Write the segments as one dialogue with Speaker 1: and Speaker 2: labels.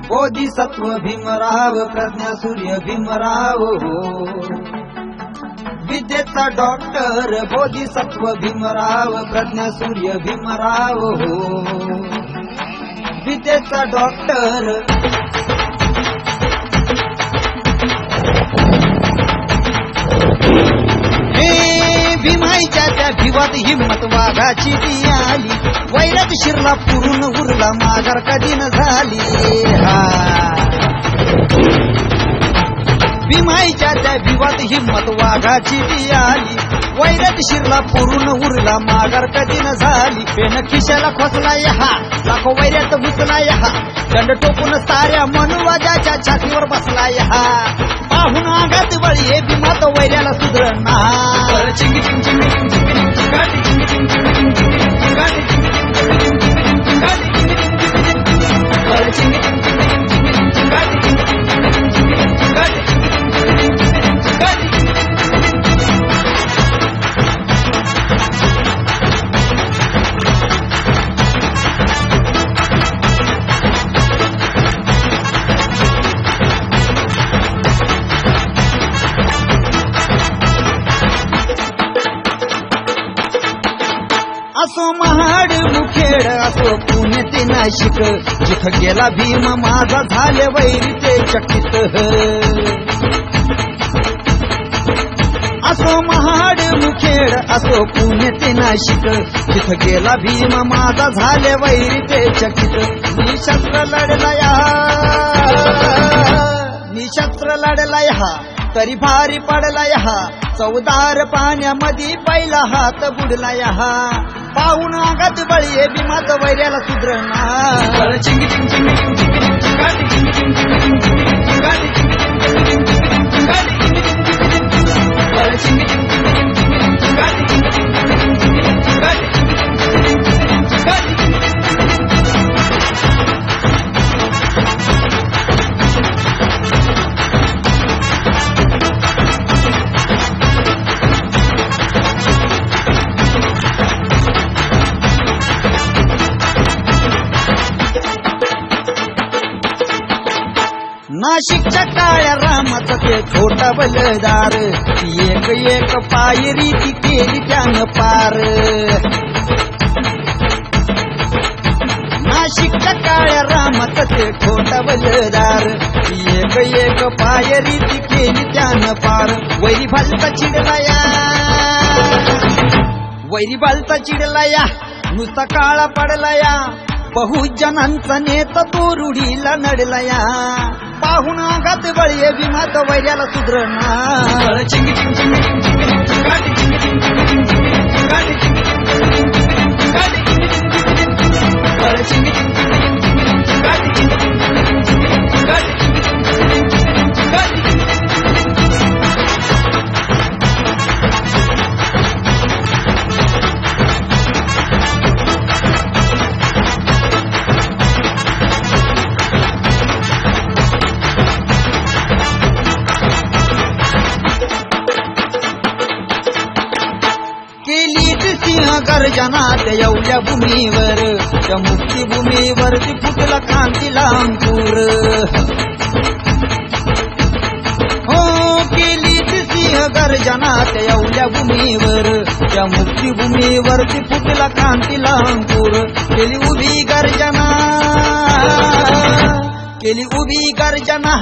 Speaker 1: बोधिसत्व भीमराव प्रज्ञा सूर्य भीमराव विद्येचा डॉक्टर बोधिसत्व भीमराव प्रज्ञा सूर्य भीमराव विद्येचा डॉक्टर भीमाईच्या त्या भिवात हिम्मत वाघाची ती आली वैरात शिरला पुरून उरला माघार कधी न झाली भीमाईच्या त्या भिवात हिम्मत वाघाची ती आली वैरात शिरला पुरून उरला माघार कधी न झाली पेन खिशाला खोसला यहा लाखो वैरात घुसला यहा दंड टोकून साऱ्या मनुवाजाच्या छातीवर बसला यहा पाहून आगात बळी हे भीमात वैऱ्याला सुधरणा असो महाड मुखेड असो पुणे ते नाशिक जिथं गेला भीम माझा झाले वैरी ते चकित असो महाड मुखेड असो पुणे ते नाशिक जिथं गेला भीम माझा झाले वैरी ते चकित निशस्त्र लढला हा तरी भारी पडला हा चौदार पाण्यामध्ये पहिला हात बुडला हा पाहून आगात बळी हे भीमात वैऱ्याला सुधरणा नाशिकच्या काळ्या रामाचं ते छोटा बलदार एक एक पायरी ती केली त्यानं पार नाशिकच्या काळ्या रामाचं ते छोटा बलदार एक एक पायरी ती केली त्यानं पार वैरी भालता चिडला या नुसता काळा पडला या बहुजनांचा नेता तो रूढीला नडला या पाहून आगात बळी हे भीमात वैऱ्याला सुधरणा गर्जना त्या एवढ्या भूमीवर त्या मुक्तीभूमीवर ती फुटला क्रांतीला अंकुर हो केली ती सिंह गर्जना त्या एवढ्या भूमीवर त्या मुक्तीभूमीवर ती फुटला क्रांतीला अंकुर केली उभी गर्जना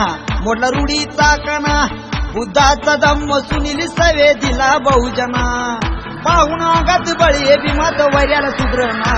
Speaker 1: मोडला रूढीचा कणा बुद्धाचा धम्म सुनील सवे दिला बहुजना पाहून आगात बळी हे भीमात वैऱ्याला सुधरणा